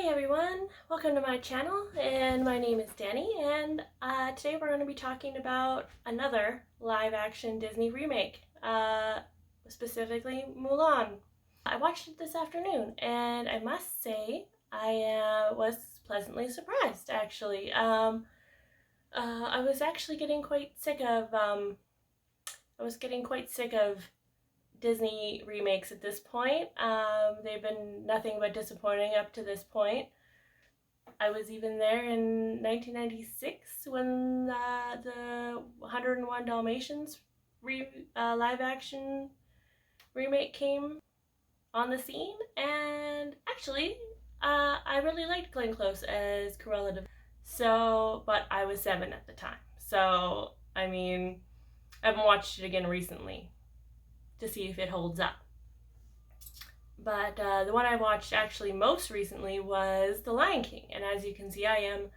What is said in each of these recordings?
Hey everyone, welcome to my channel, and my name is Danny, and today we're going to be talking about another live-action Disney remake, specifically Mulan. I watched it this afternoon, and I must say I was pleasantly surprised, actually. I was actually getting quite sick of Disney remakes at this point. They've been nothing but disappointing up to this point. I was even there in 1996 when the 101 Dalmatians live action remake came on the scene, and actually, I really liked Glenn Close as Cruella de Vil. So, but I was 7 at the time, so I mean, I haven't watched it again recently to see if it holds up. But the one I watched actually most recently was The Lion King, and as you can see, I am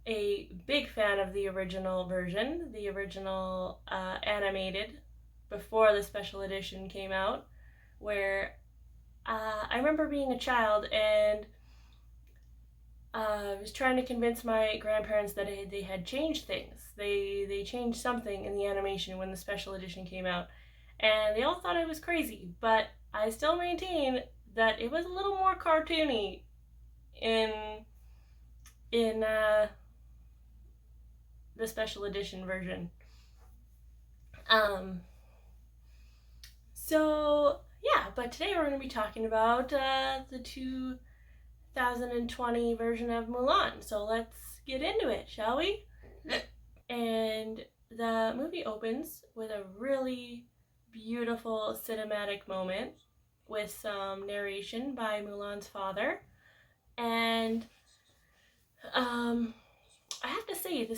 a big fan of the original version, the original animated, before the special edition came out, where I remember being a child and I was trying to convince my grandparents that they had changed things. They changed something in the animation when the special edition came out, and they all thought I was crazy, but I still maintain that it was a little more cartoony in the special edition version. So yeah, but today we're going to be talking about the 2020 version of Mulan. So let's get into it, shall we? And the movie opens with a really beautiful cinematic moment with some narration by Mulan's father. And I have to say, the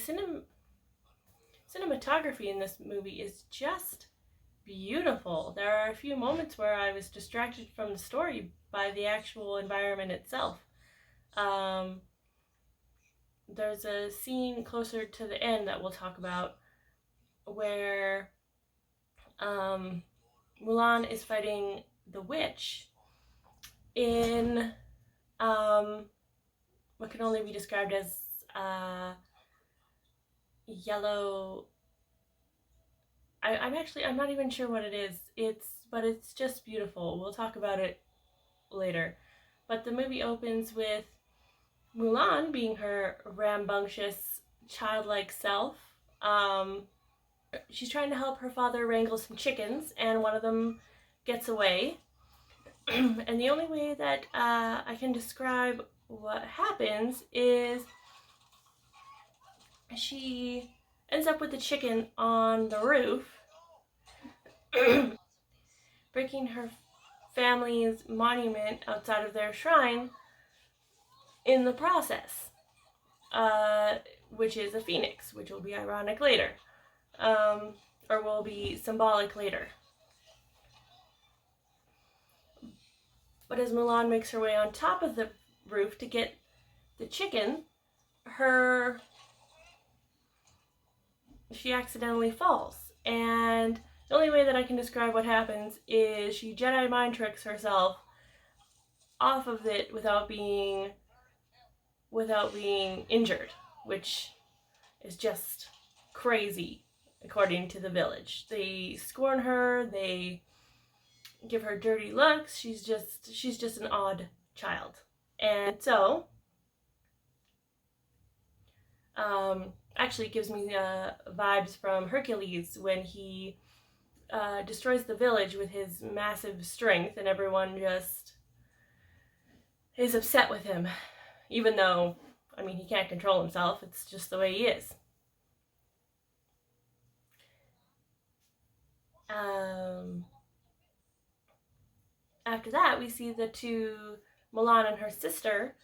cinematography in this movie is just beautiful. There are a few moments where I was distracted from the story by the actual environment itself. There's a scene closer to the end that we'll talk about where Mulan is fighting the witch in what can only be described as yellow. I'm not even sure what it is. But it's just beautiful. We'll talk about it later. But the movie opens with Mulan being her rambunctious, childlike self. She's trying to help her father wrangle some chickens, and one of them gets away. And the only way that I can describe what happens is she ends up with the chicken on the roof, breaking her family's monument outside of their shrine in the process, which is a phoenix, which will be ironic later, or will be symbolic later. But as Mulan makes her way on top of the roof to get the chicken, she accidentally falls. And the only way that I can describe what happens is she Jedi mind tricks herself off of it without being injured, which is just crazy, according to the village. They scorn her, they give her dirty looks. She's just an odd child. And so actually it gives me vibes from Hercules when he destroys the village with his massive strength, and everyone just is upset with him, even though, I mean, he can't control himself. It's just the way he is. After that, we see the two, Mulan and her sister,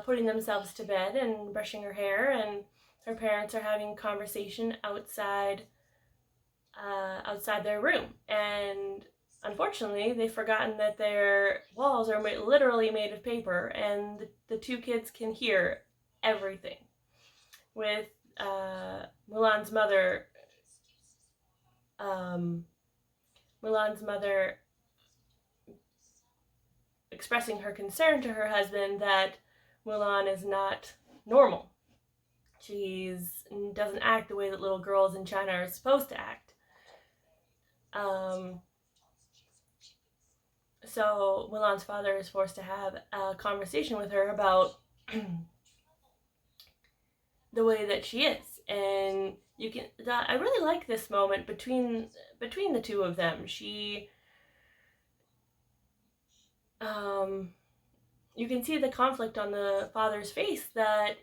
putting themselves to bed and brushing her hair, and her parents are having a conversation outside their room. And unfortunately, they've forgotten that their walls are literally made of paper, and the two kids can hear everything. With Mulan's mother expressing her concern to her husband that Mulan is not normal. She doesn't act the way that little girls in China are supposed to act. Um, so Mulan's father is forced to have a conversation with her about the way that she is, and I really like this moment between the two of them. Um, you can see the conflict on the father's face, that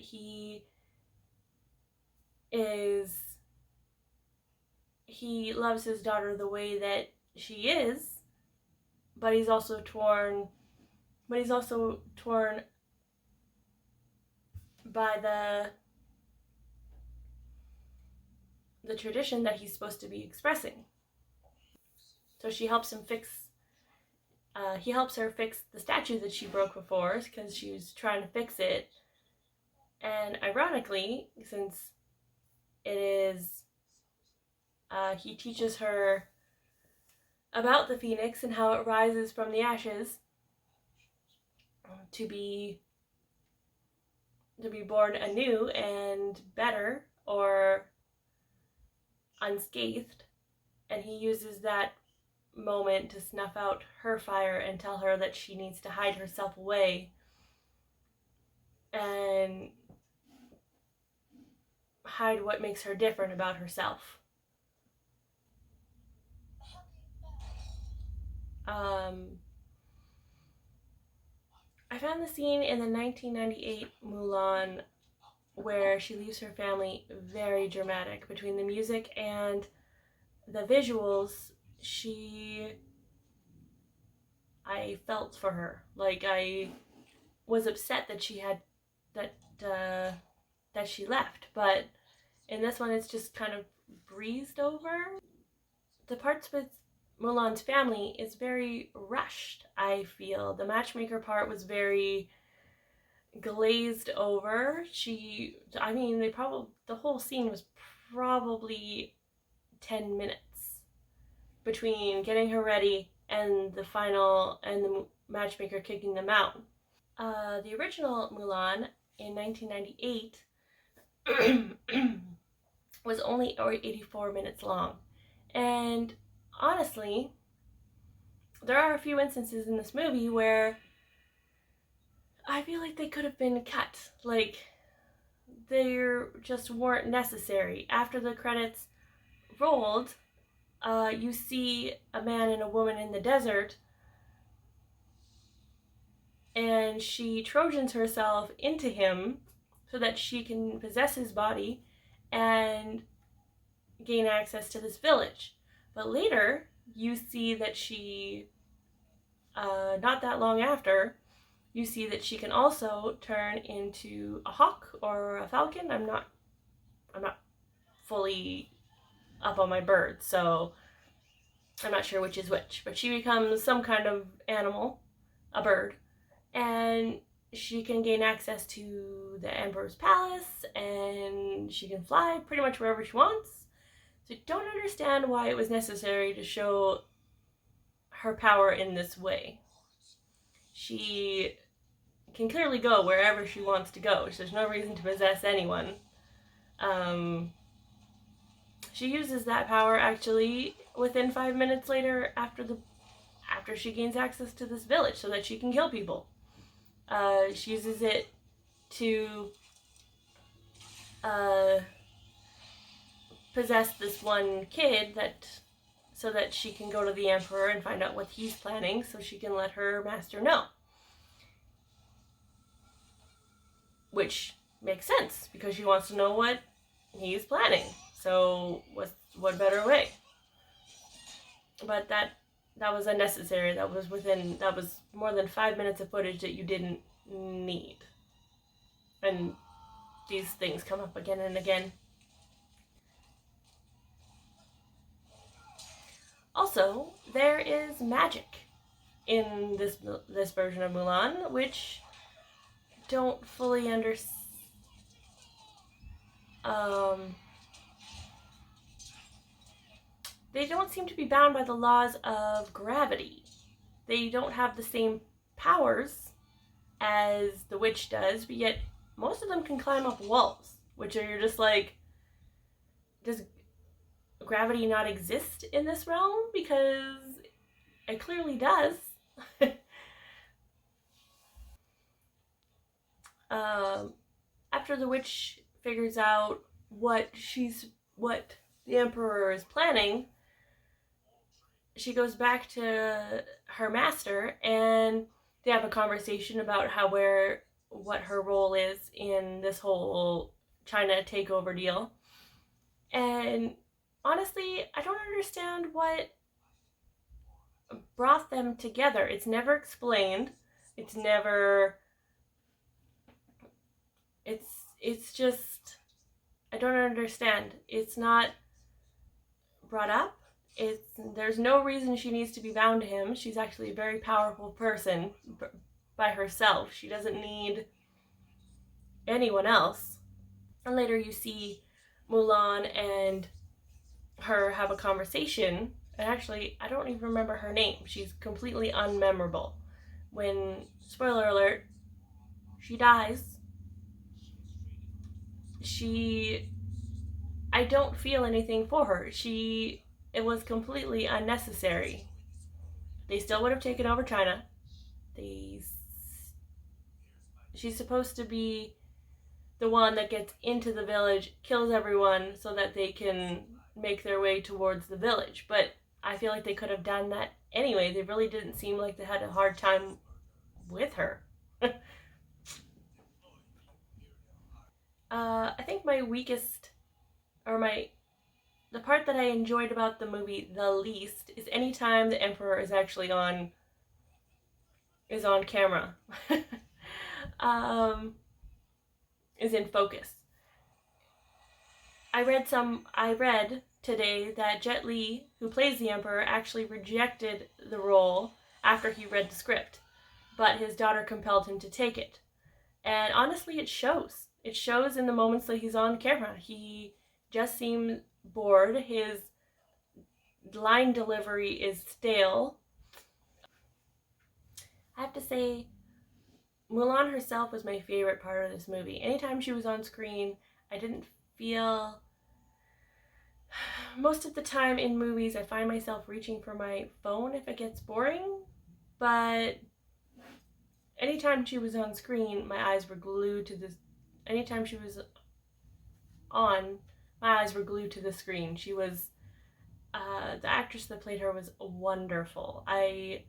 is he loves his daughter the way that she is, but he's also torn by the tradition that he's supposed to be expressing. So he helps her fix the statue that she broke before, because she was trying to fix it. And ironically, since it is, he teaches her about the phoenix and how it rises from the ashes to be born anew and better, or unscathed. And he uses that moment to snuff out her fire and tell her that she needs to hide herself away and hide what makes her different about herself. I found the scene in the 1998 Mulan where she leaves her family very dramatic. Between the music and the visuals, I felt for her. Like, I was upset that that she left, but in this one it's just kind of breezed over. The parts with Mulan's family is very rushed, I feel. The matchmaker part was very glazed over. The whole scene was probably 10 minutes between getting her ready and the matchmaker kicking them out. The original Mulan in 1998 was only 84 minutes long. And honestly, there are a few instances in this movie where I feel like they could have been cut. Like, they just weren't necessary. After the credits rolled, you see a man and a woman in the desert, and she Trojans herself into him so that she can possess his body and gain access to this village. But later, you see that not that long after, you see that she can also turn into a hawk or a falcon. I'm not fully up on my birds, so I'm not sure which is which. But she becomes some kind of animal, a bird, and she can gain access to the Emperor's palace, and she can fly pretty much wherever she wants. So I don't understand why it was necessary to show her power in this way. She can clearly go wherever she wants to go. So there's no reason to possess anyone. She uses that power actually within 5 minutes later after she gains access to this village so that she can kill people. She uses it to possess this one kid so that she can go to the Emperor and find out what he's planning so she can let her master know. Which makes sense, because she wants to know what he's planning. So what better way? But that was unnecessary. That was more than 5 minutes of footage that you didn't need. And these things come up again and again. Also, there is magic in this version of Mulan, which don't fully understand. They don't seem to be bound by the laws of gravity. They don't have the same powers as the witch does, but yet most of them can climb up walls, which are you're just like, does gravity not exist in this realm? Because it clearly does. um, After the witch figures out what the emperor is planning, she goes back to her master and they have a conversation about what her role is in this whole China takeover deal. And honestly, I don't understand what brought them together. It's never explained. It's never it's just I don't understand. It's not brought up. There's no reason she needs to be bound to him. She's actually a very powerful person by herself. She doesn't need anyone else. And later you see Mulan and her have a conversation. And actually, I don't even remember her name. She's completely unmemorable. When, spoiler alert, she dies, I don't feel anything for her. It was completely unnecessary. They still would have taken over China. They, she's supposed to be the one that gets into the village, kills everyone so that they can make their way towards the village. But I feel like they could have done that anyway. They really didn't seem like they had a hard time with her. I think my weakest, or the part that I enjoyed about the movie the least is anytime the Emperor is actually on camera. Is in focus. I read today that Jet Li, who plays the Emperor, actually rejected the role after he read the script, but his daughter compelled him to take it. And honestly, it shows. It shows in the moments that he's on camera. He just seems bored. His line delivery is stale. I have to say, Mulan herself was my favorite part of this movie. Anytime she was on screen, I didn't feel... Most of the time in movies, I find myself reaching for my phone if it gets boring, but anytime she was on screen, my eyes were glued to this. Anytime she was on, my eyes were glued to the screen. She was, the actress that played her was wonderful. I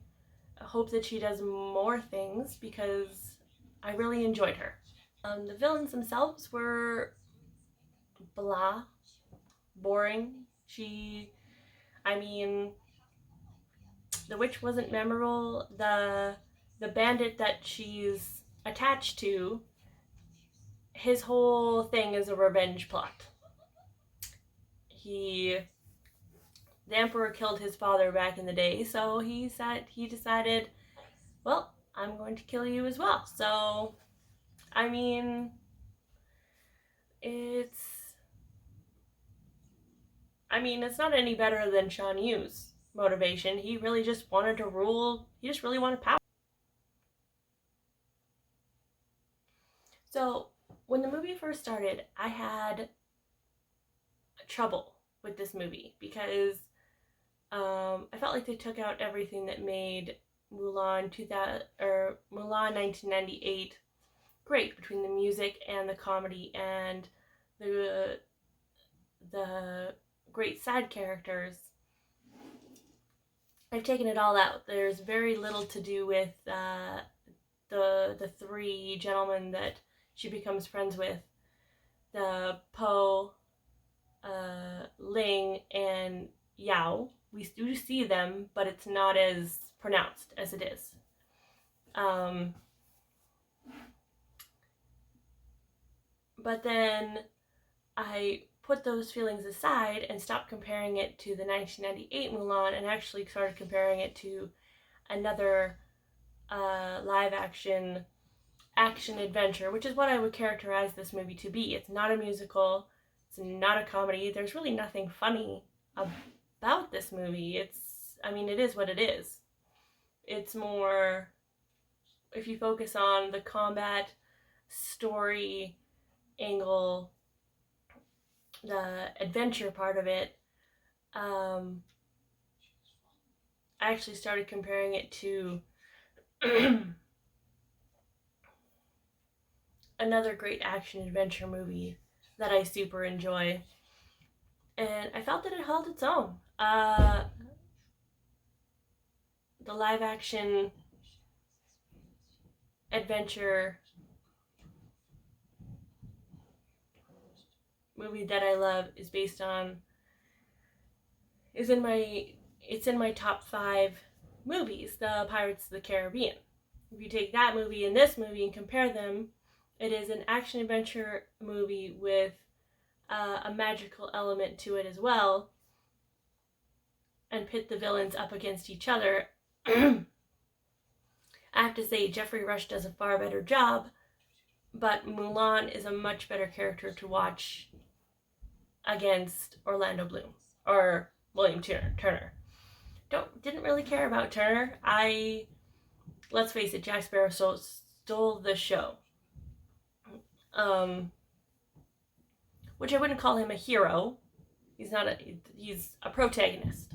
hope that she does more things because I really enjoyed her. The villains themselves were blah, boring. The witch wasn't memorable. The bandit that she's attached to, his whole thing is a revenge plot. The Emperor killed his father back in the day, so he decided, well, I'm going to kill you as well. So, it's it's not any better than Shan Yu's motivation. He really just wanted to rule. He just really wanted power. So when the movie first started, I had trouble with this movie because I felt like they took out everything that made Mulan 1998 great, between the music and the comedy and the great side characters. I've taken it all out. There's very little to do with the three gentlemen that she becomes friends with, the Po, Ling, and Yao. We do see them, but it's not as pronounced as it is. But then I put those feelings aside and stopped comparing it to the 1998 Mulan and actually started comparing it to another live action adventure, which is what I would characterize this movie to be. It's not a musical. It's not a comedy. There's really nothing funny about this movie. It is what it is. It's more if you focus on the combat, story, angle, the adventure part of it, I actually started comparing it to another great action adventure movie that I super enjoy, and I felt that it held its own. The live action adventure movie that I love is based on is in my it's in my top 5 movies, the Pirates of the Caribbean. If you take that movie and this movie and compare them, it is an action adventure movie with a magical element to it as well, and pit the villains up against each other. I have to say, Jeffrey Rush does a far better job, but Mulan is a much better character to watch against Orlando Bloom or William Turner. Didn't really care about Turner. Let's face it, Jack Sparrow stole the show. Which I wouldn't call him a hero. He's a protagonist.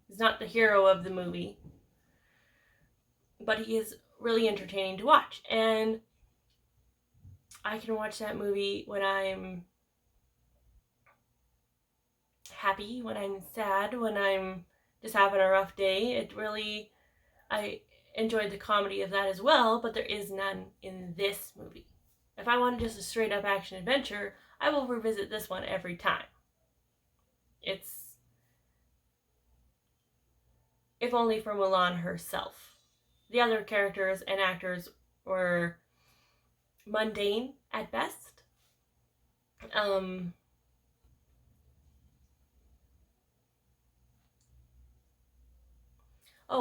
He's not the hero of the movie, but he is really entertaining to watch, and I can watch that movie when I'm happy, when I'm sad, when I'm just having a rough day. I enjoyed the comedy of that as well, but there is none in this movie. If I want just a straight up action adventure, I will revisit this one every time. It's, if only for Mulan herself. The other characters and actors were mundane at best.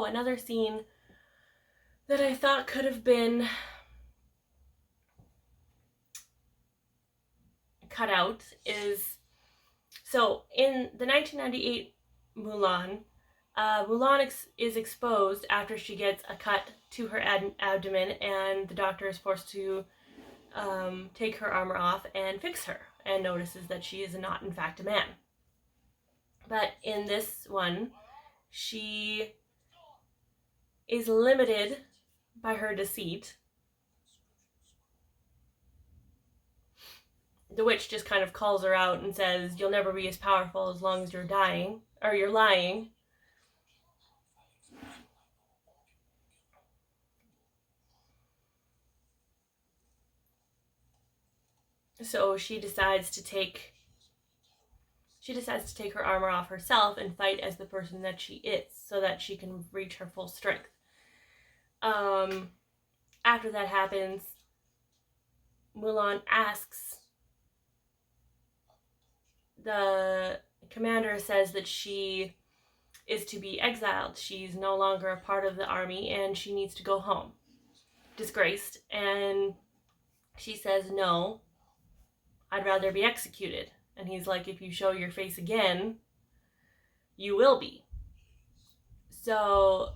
Another scene that I thought could have been cut out is, so in the 1998 Mulan, Mulan is exposed after she gets a cut to her abdomen, and the doctor is forced to take her armor off and fix her, and notices that she is not in fact a man. But in this one, she is limited by her deceit. The witch just kind of calls her out and says, "You'll never be as powerful as long as you're dying, or you're lying." So she decides to take her armor off herself and fight as the person that she is, so that she can reach her full strength. After that happens, Mulan asks, the commander says that she is to be exiled. She's no longer a part of the army and she needs to go home, disgraced. And she says, "No, I'd rather be executed." And he's like, "If you show your face again, you will be." So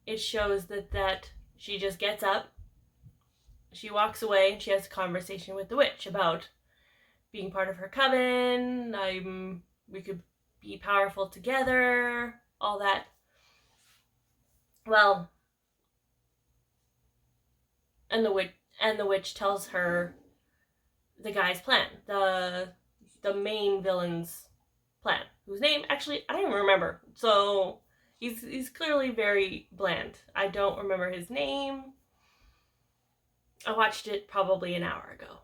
it shows that she just gets up, she walks away, and she has a conversation with the witch about being part of her coven. We could be powerful together, all that. Well, and the witch tells her the guy's plan, the main villain's plan, whose name actually I don't even remember. So he's clearly very bland. I don't remember his name. I watched it probably an hour ago.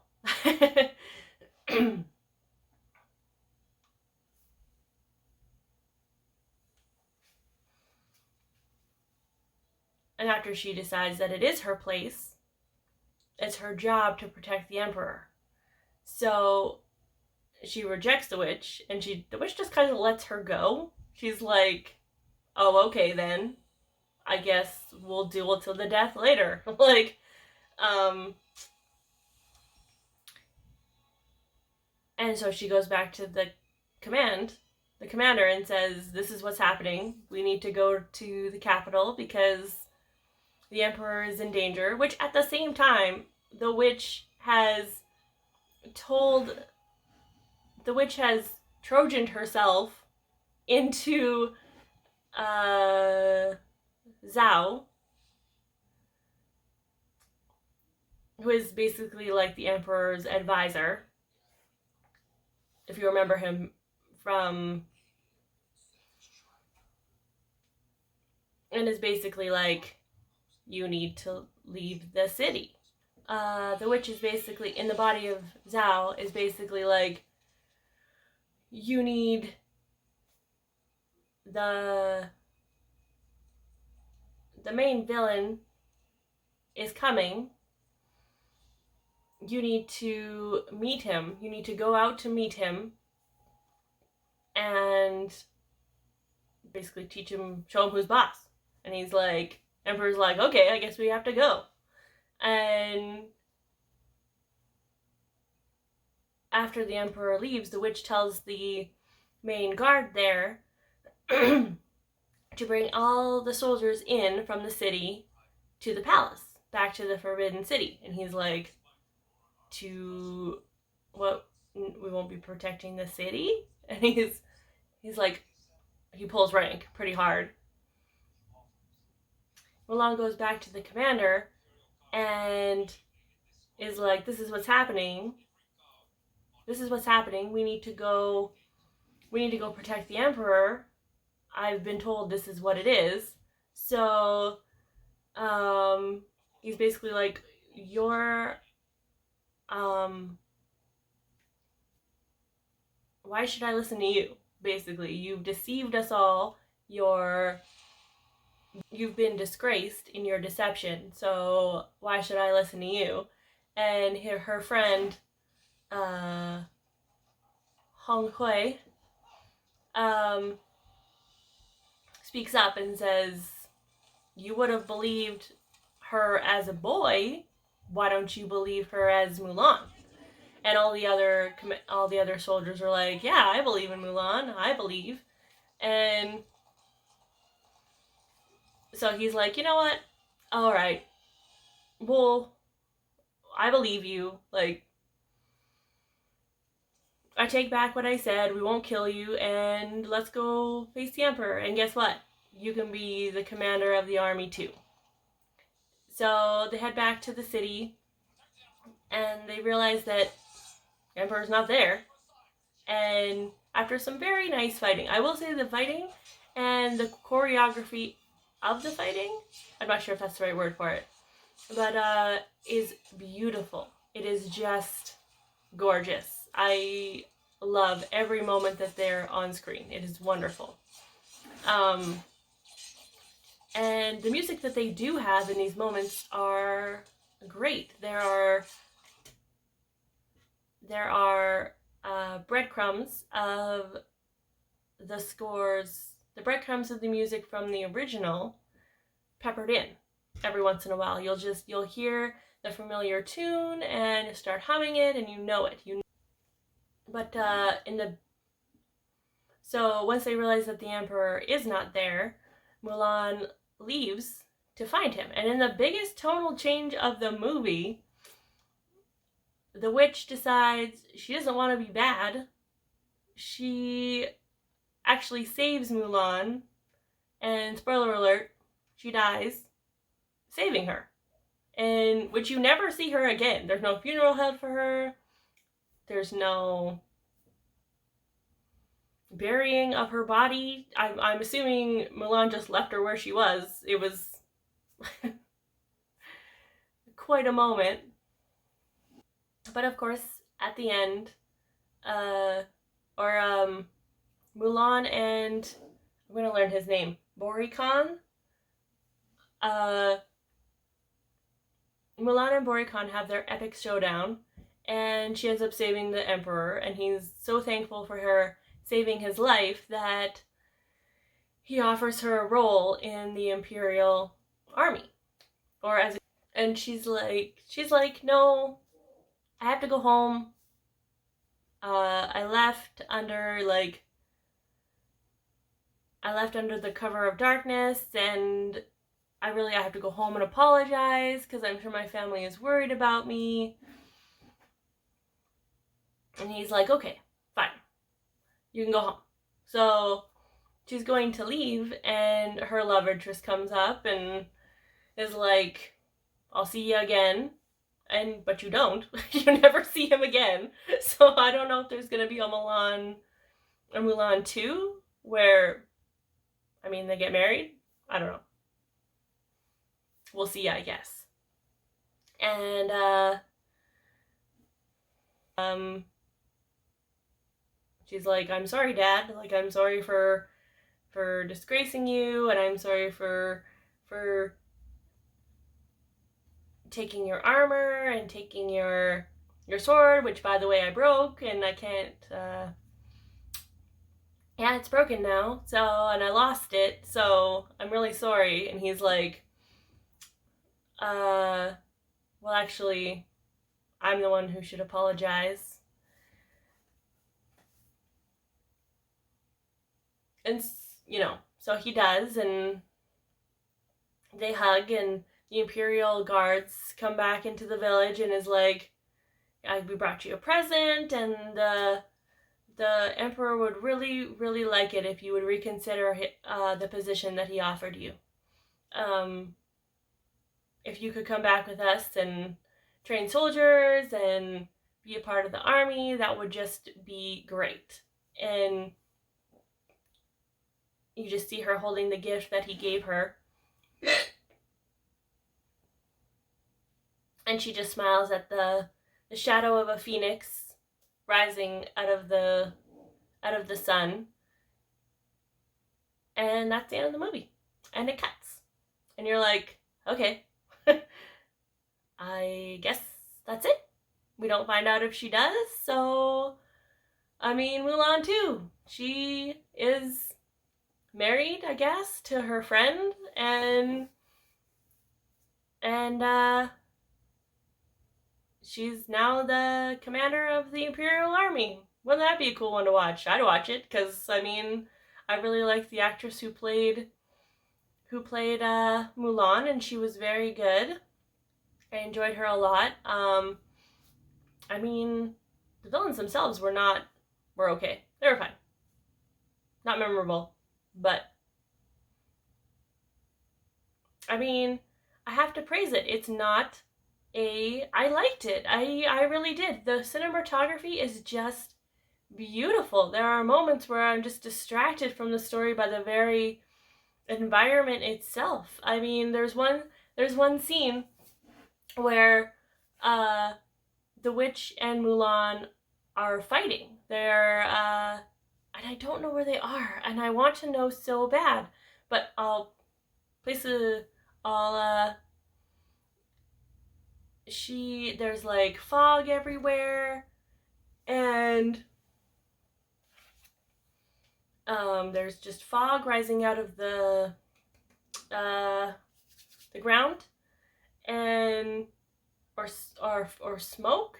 And after she decides that it is her place, it's her job to protect the emperor. So she rejects the witch, and the witch just kind of lets her go. She's like, "Oh, okay then. I guess we'll duel till the death later." And so she goes back to the commander, and says, "This is what's happening. We need to go to the capital because the emperor is in danger, which at the same time, the witch has told, the witch has Trojaned herself into Zhao, who is basically like the emperor's advisor, if you remember him from, and is basically like, you need to leave the city. The witch is basically, in the body of Zhao, is basically like, you need the main villain is coming. You need to meet him. You need to go out to meet him and basically teach him, show him who's boss. And he's like, Emperor's like, okay, I guess we have to go. And after the Emperor leaves, the witch tells the main guard there to bring all the soldiers in from the city to the palace, back to the Forbidden City. And he's like, to what? We won't be protecting the city? And he's like, he pulls rank pretty hard. Mulan goes back to the commander and is like, this is what's happening. This is what's happening. We need to go protect the emperor. I've been told this is what it is. So he's basically like, you're why should I listen to you? Basically, you've deceived us all. You've been disgraced in your deception. So why should I listen to you? And her friend, Hong Hui, speaks up and says, you would have believed her as a boy. Why don't you believe her as Mulan? And all the other soldiers are like, yeah, I believe in Mulan. I believe. And so he's like, you know what? All right. Well, I believe you. Like, I take back what I said. We won't kill you, and let's go face the emperor. And guess what? You can be the commander of the army too. So they head back to the city, and they realize that the emperor's not there. And after some very nice fighting, I will say the fighting and the choreography of the fighting, I'm not sure if that's the right word for it, but is beautiful. It is just gorgeous. I love every moment that they're on screen. It is wonderful. And the music that they do have in these moments are great. There are breadcrumbs of the scores, the breadcrumbs of the music from the original peppered in every once in a while. You'll hear the familiar tune and start humming it, and you know it. But so once they realize that the emperor is not there, Mulan leaves to find him. And in the biggest tonal change of the movie, the witch decides she doesn't want to be bad. She actually saves Mulan, and spoiler alert, she dies saving her. And which you never see her again. There's no funeral held for her. There's no burying of her body. I'm assuming Mulan just left her where she was. It was quite a moment. But of course, at the end, Mulan and, I'm gonna learn his name, Borikhan. Mulan and Borikhan have their epic showdown, and she ends up saving the emperor, and he's so thankful for her saving his life that he offers her a role in the imperial army, and she's like, no, I have to go home. I left under the cover of darkness, and I have to go home and apologize because I'm sure my family is worried about me. And he's like, okay, fine. You can go home. So she's going to leave, and her love interest comes up and is like, I'll see you again. But you don't. You never see him again. So I don't know if there's going to be a Mulan 2 where, I mean, they get married. I don't know. We'll see, I guess. And she's like, I'm sorry, Dad. Like, I'm sorry for disgracing you, and I'm sorry for taking your armor and taking your sword, which, by the way, I broke, and I can't, yeah, it's broken now, so, and I lost it, so I'm really sorry. And he's like, well, actually, I'm the one who should apologize. And, you know, so he does, and they hug, and the Imperial guards come back into the village and is like, we brought you a present, and the Emperor would really, really like it if you would reconsider the position that he offered you. If you could come back with us and train soldiers and be a part of the army, that would just be great. And you just see her holding the gift that he gave her. And she just smiles at the shadow of a phoenix rising out of the sun. And that's the end of the movie. And it cuts. And you're like, okay. I guess that's it. We don't find out if she does, so I mean, Mulan 2. She is married, I guess, to her friend, and she's now the commander of the Imperial Army. Wouldn't that be a cool one to watch? I'd watch it, because, I mean, I really like the actress who played Mulan, and she was very good. I enjoyed her a lot. I mean, the villains themselves were okay. They were fine. Not memorable, but I mean, I have to praise it. It's not I liked it. I really did. The cinematography is just beautiful. There are moments where I'm just distracted from the story by the very environment itself. I mean, there's one scene where the witch and Mulan are fighting. They're and I don't know where they are, and I want to know so bad, but there's like fog everywhere, and there's just fog rising out of the ground, and or smoke.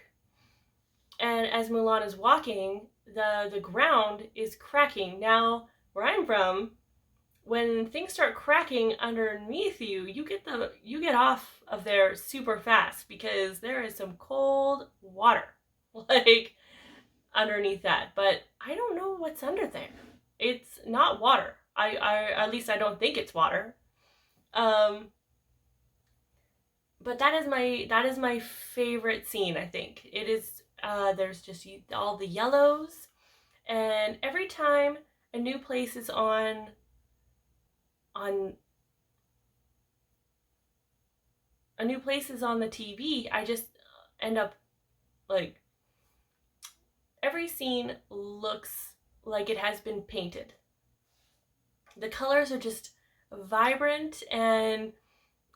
And as Mulan is walking, the ground is cracking. Now, where I'm from, when things start cracking underneath you, you get off of there super fast, because there is some cold water like underneath that. But I don't know what's under there. It's not water. I at least I don't think it's water. But that is my favorite scene, I think. It is, there's just all the yellows, and every time a new place is on the TV, I just end up, like, every scene looks like it has been painted. The colors are just vibrant, and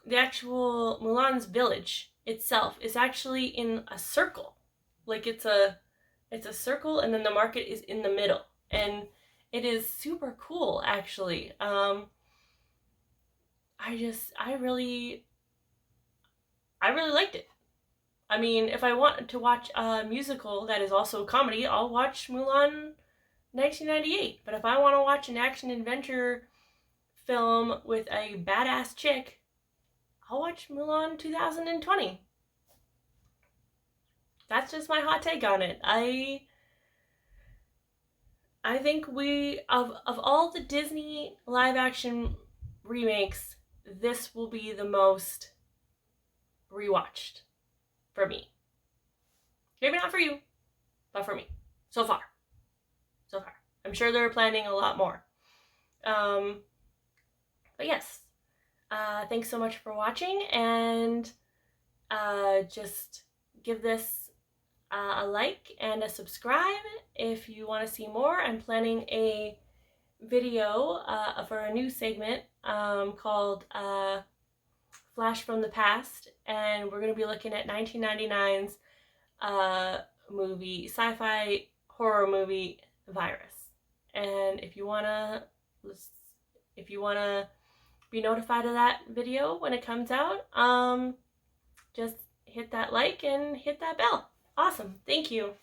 the actual Mulan's village itself is actually in a circle. Like, it's a circle, and then the market is in the middle. And it is super cool, actually. I really liked it. I mean, if I want to watch a musical that is also a comedy, I'll watch Mulan 1998. But if I want to watch an action adventure film with a badass chick, I'll watch Mulan 2020. That's just my hot take on it. I think we of all the Disney live action remakes, this will be the most rewatched for me. Maybe not for you, but for me. So far. I'm sure they're planning a lot more. But yes, thanks so much for watching, and just give this a like and a subscribe if you want to see more. I'm planning a video for a new segment called Flash from the Past, and we're going to be looking at 1999's movie, sci-fi horror movie, Virus. And if you wanna be notified of that video when it comes out, just hit that like and hit that bell. Awesome. Thank you.